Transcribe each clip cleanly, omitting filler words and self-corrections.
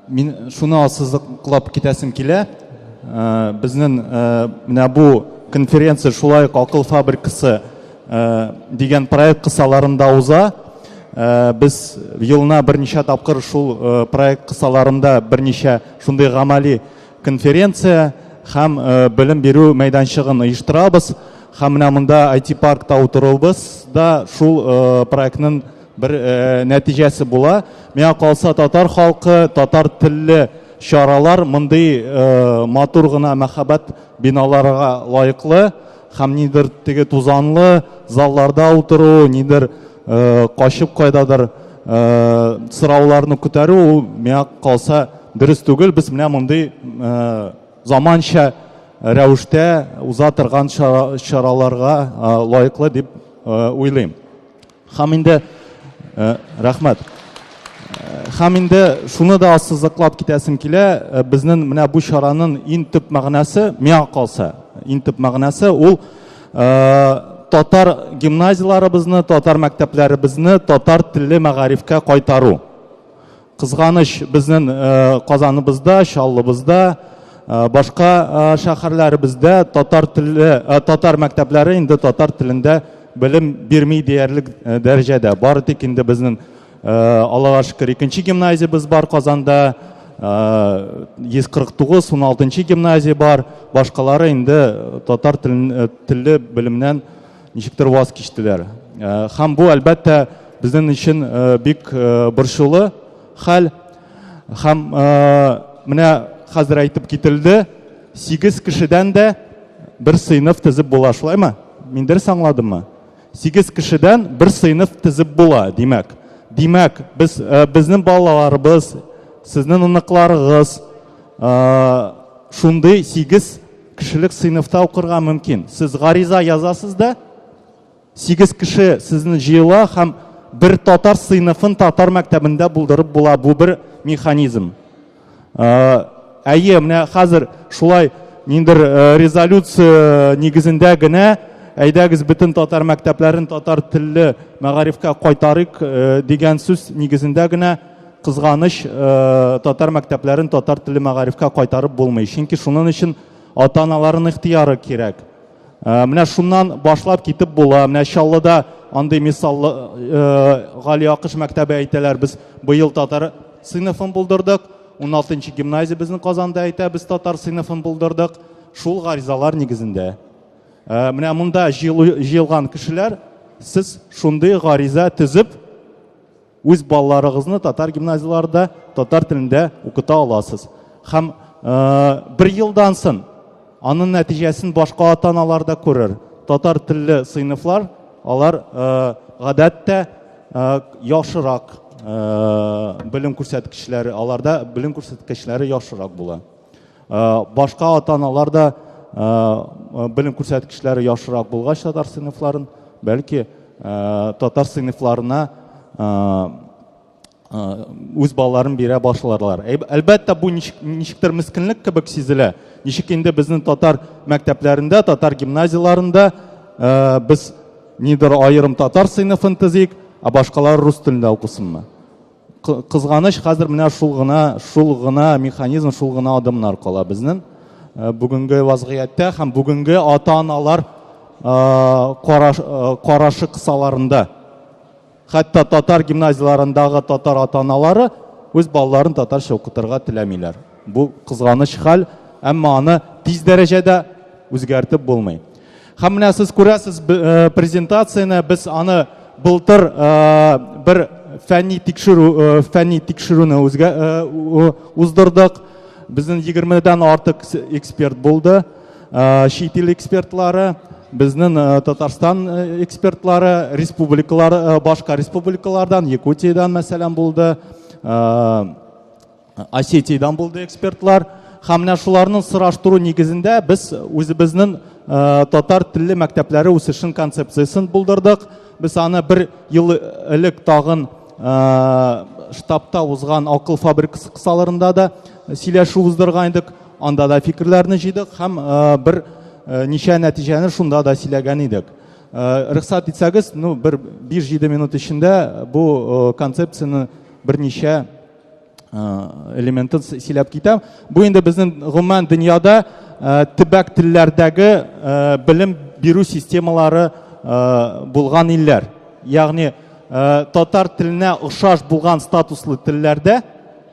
Мен шуны ассызыклап китәсем килә. Безнең менә бу конференция шулай акыл фабрикасы дигән проект кысаларында уза. Без елына берничә тапкыр шул проект кысаларында берничә шундый гамәли конференция һәм белем бирү мәйданчыгын оештырабыз. Һәм менә монда IT паркта утырабыз да шул проектның bir нәтиҗәсе була. Миңа калса татар халкы, татар телле чаралар мондый матур гына мәхәббәт биналарга лаеклы һәм нидер теге тузанлы залларда утыру, нидер качып кайдадыр сорауларны күтәрү, ул миңа калса дөрес түгел. Без менә мондый заманча рәвештә уза торган чараларга лаеклы дип уйлыйм. Һәм инде рәхмәт. Һәм инде шуны да ассызыклап китәсем килә. Безнең менә бу чараның иң төп мәгънәсе, миңа калса, иң төп мәгънәсе ул татар гимназияларыбызны, татар мәктәпләребезне татар телле мәгарифкә кайтару. Кызганыч, безнең Казаныбызда, Чаллыбызда, башка шәһәрләребездә татар мәктәпләре инде татар телендә белем бирми диярлек дәрәҗәдә. Бары тик инде безнең Аллага шөкер 2нче гимназиябез бар Казанда, 149, 16нчы гимназия бар. Башкалары инде татар телле белемнән ничектер ваз кичтеләр. Һәм бу әлбәттә безнең өчен бик борчулы хәл. Һәм менә хәзер әйтеп кителде, 8 кешедән дә бер сыйныф тизеп була, шулаймы? Мин дөрес аңладыммы? 8 кешедән бер сыйныф тизеп була, димәк. Димәк, безнең балаларыбыз, сезнең уныкларыгыз шундый 8 кешелек сыйныфта укырга мөмкин. Сез гариза язасыз да, 8 кеше сезне җыела һәм бер татар сыйныфын татар мәктәбендә булдырып була. Бу бер механизм. Әйе, менә хәзер шулай ниндер резолюция нигезендә генә әйдәгез бөтен татар мәктәпләрен татар телле мәгарифкә кайтарык дигән сүз нигезендә генә кызганыч татар мәктәпләрен татар телле мәгарифкә кайтарып булмый. Чөнки шуның өчен ата-аналарның ихтияры кирәк. Менә шуннан башлап китеп була. Менә Чаллыда андый мисаллы Гали Акыш мәктәбе әйтәләр, без быел татар сыйныфын булдырдык. 16нчы гимназия безнең Казанда әйтә, без татар сыйныфын булдырдык. Шул гаризалар нигезендә. Менә монда җыелган кешеләр, сез шундый гариза төзеп, үз балаларыгызны татар гимназияларында татар телендә укыта аласыз. Һәм бер елдан соң аның нәтиҗәсен башка ата-аналар да күрер. Татар телле сыйныфлар, алар гадәттә яхшырак белем күрсәткечләре, аларда белем күрсәткечләре яхшырак була. Башка ата-аналар да белем күрсәткечләре яхшырак булгач татар сыйныфларын, бәлки татар сыйныфларына үз балаларын бирә башларлар. Әлбәттә бу ничектер мискинлек кебек сизелә. Ничек инде безнең татар мәктәпләрендә, татар гимназияларында без нидер аерым татар сыйныфын төзик, а башкалар рус телендә укысынмы? Кызганыч, хәзер менә шул гына механизм, шул гына адымнар кала безнең бүгенге вазгыятьтә һәм бүгенге ата-аналар карашы кысаларында. Хәтта татар гимназияларындагы татар ата-аналары үз балаларын татарча укытырга теләмиләр. Бу кызганыч хәл, әмма аны тиз дәрәҗәдә үзгәртеп булмый. Һәм менә сез күрәсез презентацияне, без аны былтыр бер фәнни тикшерүне уздырдык. Безнең 20дән артык эксперт булды. Чит ил экспертлары, безнең Татарстан экспертлары, республикалар, башка республикалардан, Якутиядан мәсәлән булды, Осетиядан булды экспертлар. Һәм менә шуларның сораштыру нигезендә без үзебезнең татар телле мәктәпләре үсешен концепциясын булдырдык. Без аны бер ел элек тагын штабта узган акыл фабрикасы кысаларында да сөйләшү уздырган идек. Анда да фикерләрне җыйдык һәм бер ничә нәтиҗәне шунда да сөйләгән идек. Рөхсәт итсәгез, бер 5-7 минут эчендә бу концепцияны берничә элементын сөйләп китәм. Бу инде безнең гомумән дөньяда төбәк телләрдәге белем бирү системалары булган илләр. Ягъни татар теленә охшаш булган статуслы телләрдә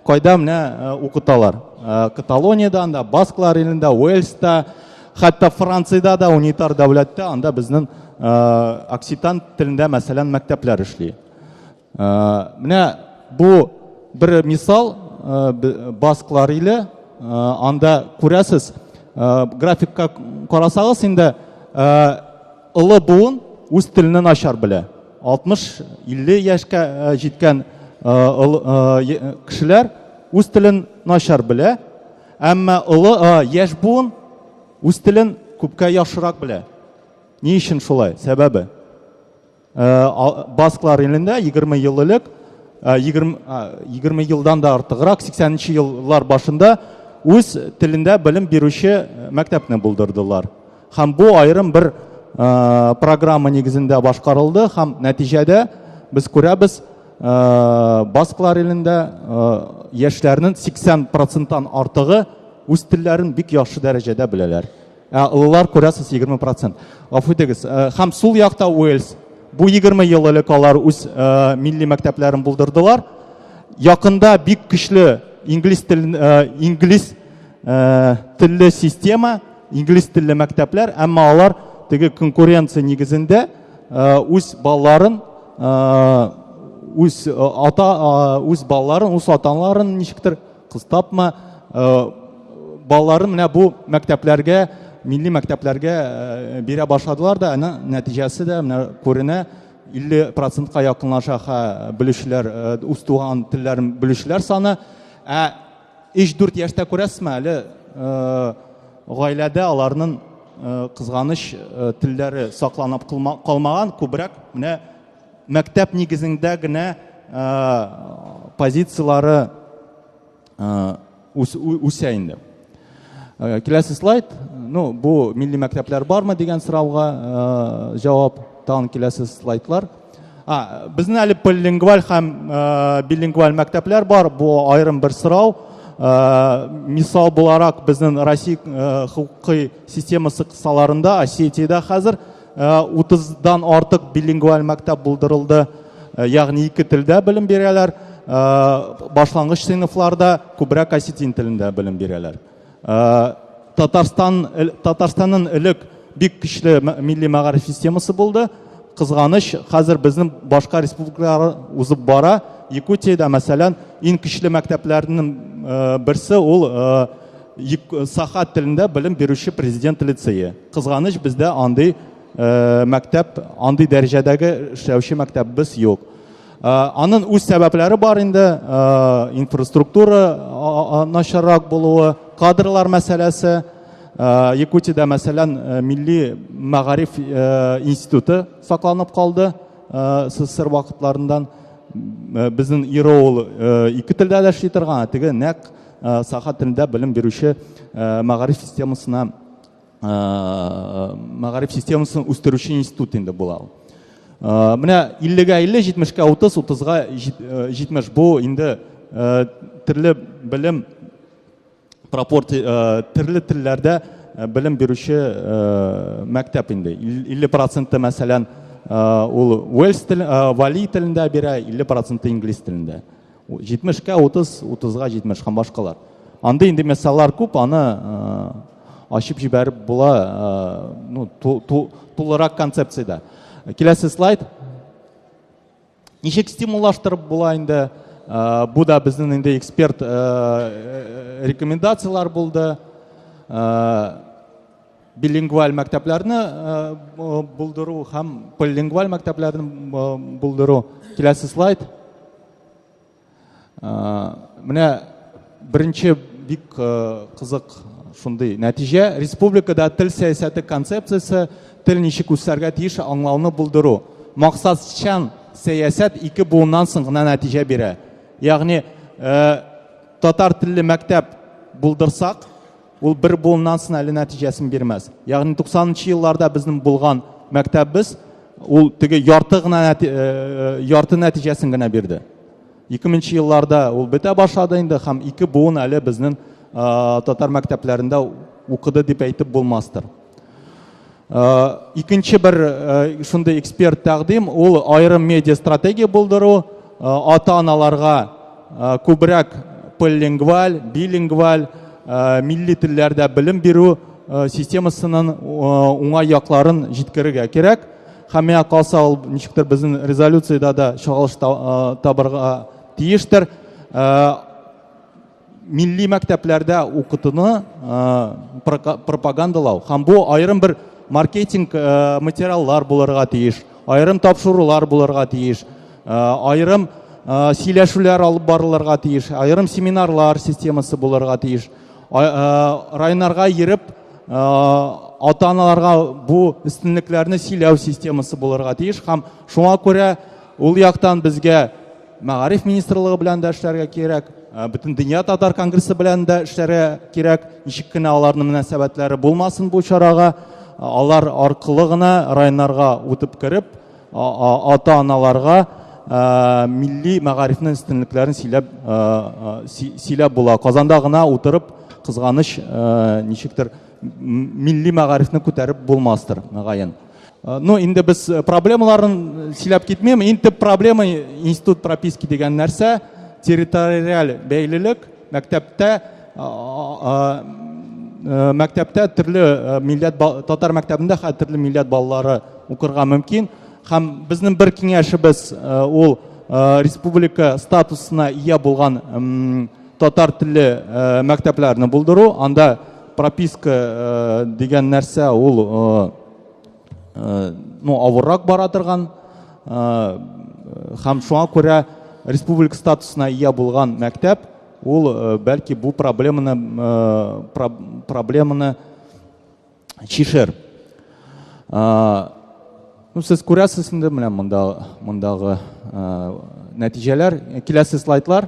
кайда менә укыталар. Каталониядә, анда басклар илендә, Уэльста, хәтта Франциядә дә, унитар дәүләттә, анда безнең окситан телендә мәсәлән мәктәпләр эшли. Менә бу bir misal басклар иле, анда күрәсез, графикка карасагыз инде ылы буын үз телене начар белә. 60-50 яшькә җиткән кешеләр үз телен начар белә, әмма ылы яшь буын үз телен күпкә яхшырак белә. Ни өчен шулай? Сәбәбе басклар илендә 20 ел элек 20 елдан да артыграк 80-нче еллар башында үз телендә белем бирүче мәктәпне булдырдылар. Һәм бу айрым бір программа нигезендә башкарылды һәм нәтиҗәдә без күрәбез басклар илендә яшьләрнең 80%-тан артыгы үз телләрен бик яхшы дәрәҗәдә беләләр. Улар күрәсез 20%. Гафу итегез. Һәм сул якта Уэльс. Бу 20 ел элек алар үз милли мәктәпләрен булдырдылар. Якында бик көчле инглиз телле система, инглиз телле мәктәпләр, әмма алар теге конкуренция нигезендә үз балаларын үз ата-аналарын ничектер кыстапмы балаларын менә бу мәктәпләргә, милли мәктәпләргә бирә башладылар да, нәтиҗәсе дә менә күренә 50%-ка якынлаша белүчеләр, үз туган телләрен белүчеләр саны. 3-4 яшьтә күрәсезме, әле гаиләдә аларның кызганыч телләре сакланып калмаган, күбрәк менә мәктәп нигезендә генә позициялары үсә инде. Киләсе слайд. Ну, бу милли мәктәпләр бармы дигән сорауга җавап, тагын киләсе слайдлар. Безнең әле полилингваль һәм билингваль мәктәпләр бар. Бу айрым бер сорау. Мисал буларак безнең Россия хукукый системасы кысаларында, Осетиядә хәзер 30-дан артык билингваль мәктәп булдырылды. Ягъни ике телдә белем бирәләр. Башлангыч сыйныфларда күбрәк осетин телендә белем бирәләр. Татарстанның элек бик көчле милли мәгариф системасы булды. Кызганыч, хәзер безнең башка республикалар узып бара. Якутиядә мәсәлән иң көчле мәктәпләрнең берсе ул Саха телендә белем бирүче президент лицее. Кызганыч, бездә андый мәктәп, андый дәрәҗәдәге эшләүче мәктәпбез юк. Аның үз сәбәпләре бар инде, инфраструктура начаррак булуы, кадрлар мәсьәләсе. Якутиядә мәсәлән милли мәгариф институты сакланып калды СССР вакытларыннан. Безнең Ироул ике телдә дә эшли торган, теге нәкъ Саха телендә белем бирүче мәгариф системасын үстерүче институт инде була. Менә 50-га 50, 70-ка 30, 30-га 70 бу инде төрле белем төрле телләрдә белем бирүче мәктәп инде. 50% мәсәлән ул Уэльс вали телендә бирә, 50% инглиз телендә. 70-ка 30, 30-га 70 һәм башкалар. Анда инде мәсьәләләр күп, аны ачып җибәреп була, тулырак концепциядә. Киләсе слайд. Ничек стимуллаштырып була инде? Бу да безнең инде эксперт рекомендациялар булды. Билингваль мәктәпләрне булдыру һәм полилингваль мәктәпләрне булдыру. Киләсе слайд. Менә беренче бик кызык шундый нәтиҗә. Республикада тел сәясәте концепциясе, тел ничек үсәргә тиеш аңлауны булдыру. Максатчан сәясәт 2 буыннан соң гына нәтиҗә бирә. Ягъни татар телле мәктәп булдырсак, ул 1 буыннан соң әле нәтиҗәсен бирмәс. Ягъни 90-нчы елларда безнең булган мәктәпбез ул теге ярты нәтиҗәсен генә бирде. 2000 елларда ул бетә башлады инде һәм 2 буын әле безнең татар мәктәпләрендә укыды дип әйтеп булмастыр. Икенче бер шундый эксперт тәкъдим ул аерым медиа стратегия булдыру, ата-аналарга күбрәк полилингваль, билингваль, милли телләрдә белем бирү системасының уңай якларын җиткерергә кирәк. Һәм миңа калса ул ничектер безнең резолюциядә дә чагылыш табырга тиештер. Милли мәктәпләрдә укытуны пропагандалау. Һәм бу аерым бер маркетинг материаллар булырга тиеш, аерым тапшырулар булырга тиеш, аерым сөйләшүләр алып барылырга тиеш, аерым семинарлар системасы булырга тиеш. Районнарга йөреп ата-аналарга бу өстенлекләрне сөйләү системасы булырга тиеш. Һәм шуңа күрә ул яктан безгә Мәгариф министрлыгы белән дә эшләргә кирәк, бөтен дөнья татар конгрессы белән дә эшләргә кирәк. Ничек кенә аларның мөнәсәбәтләре булмасын бу чарага, алар аркылы гына районнарга үтеп кереп, ата-аналарга милли мәгарифнең өстенлекләрен сөйләп була. Казанда гына утырып, кызганыч ничектер милли мәгарифне күтәреп булмастыр, мәгаен. Ну, инде без проблемаларын сөйләп китмим. Инде проблема институт прописки дигән нәрсә, территориаль бәйлелек, мәктәптә төрле милләт татар мәктәбендә төрле милләт балалары укырга мөмкин. Һәм безнең бер киңәшебез ул республика статусына ия булган татар телле мәктәпләрне булдыру. Анда прописка дигән нәрсә ул авыррак бара торган. Һәм шуңа күрә республика статусына ия булган мәктәп ул бәлки бу проблеманы чишер. Сез күрәсез инде менә мондагы нәтиҗәләр, киләсе слайдлар.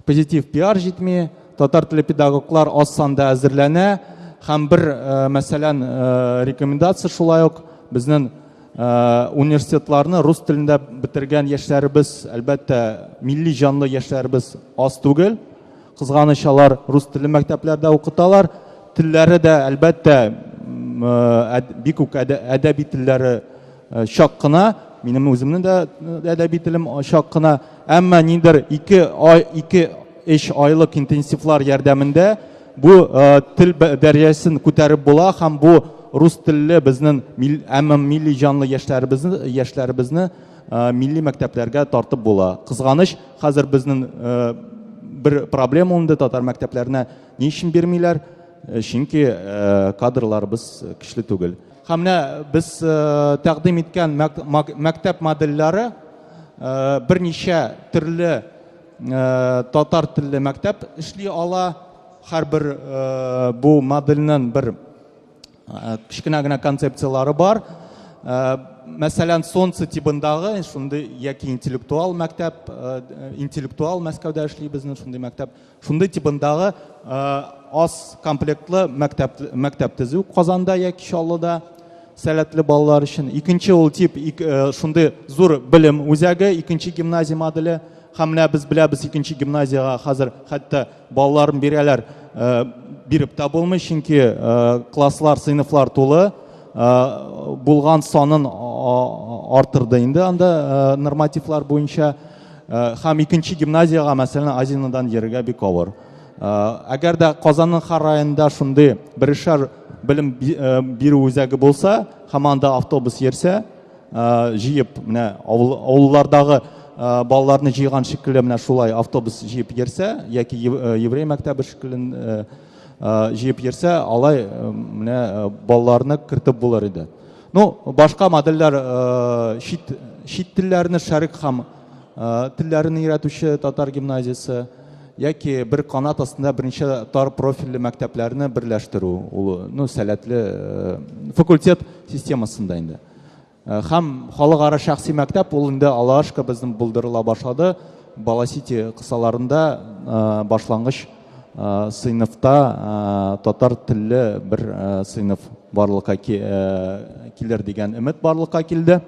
Позитив пиар җитми, татар теле педагоглар аз санда әзерләнә. Һәм бер мәсәлән рекомендация шулай ук безнең университетларны рус телендә бетергән яшьләребез, әлбәттә милли җанлы яшьләребез аз түгел. Кызганыч алар рус теле мәктәпләрдә укыталар. Телләре дә әлбәттә бик үк әдәби телләре чак кына. Минем үземнең дә әдәби телем чак кына. Әмма ниндер 2-3 айлык интенсивлар ярдәмендә бу тел дәрәҗәсен күтәреп була һәм бу рус телле безнең милли җанлы яшьләребезне милли мәктәпләргә тартып була. Кызганыч, хәзер безнең бер проблема инде татар мәктәпләренә ни өчен бирмиләр? Чөнки кадрларыбыз көчле түгел. Һәм менә без тәкъдим иткән мәктәп модельләре берничә төрле татар телле мәктәп эшли ала. Һәрбер бу модельнең бер кичкенә генә концепциялары бар. Мәсәлән, Солнце тибындагы шундый яки интеллектуал мәктәп, интеллектуал Мәскәүдә эшли безнең шундый мәктәп. Шундый тибындагы аз комплектлы мәктәп төзү Казанда яки Чаллыда сәләтле балалар өчен. Икенче ул тип шундый зур белем үзәге, икенче гимназия моделе. Һәм менә без беләбез, икенче гимназияга хәзер хәтта балаларын бирәләр, биреп тә булмый, чөнки класслар, сыйныфлар тулы. Булган санын артырды инде анда нормативлар буенча. Һәм икенче гимназияга, мәсәлән, Азинадан йөрергә бик авыр. Әгәр дә Казанның һәр районында шундый берешәр белем бирү үзәге булса, һәм анда автобус йөрсә, җыеп менә авыллардагы балаларны җыйган шикелле менә шулай автобус җыеп йөрсә, яки еврей мәктәбе шикелле җыеп йөрсә, алай менә балаларны кертеп булыр иде. Ну, башка модельләр чит телләрне шәрик һәм телләрне өйрәтүче татар гимназиясе, яки бер канат астында берничә тар профильле мәктәпләрне берләштерү, ул сәләтле факультет системасында инде. Һәм халыкара шәхси мәктәп ул инде алашка безнең булдырыла башлады. Баласити кысаларында башлангыч сыйныфта татар телле бер сыйныф барлыкка килер дигән өмет барлыкка килде.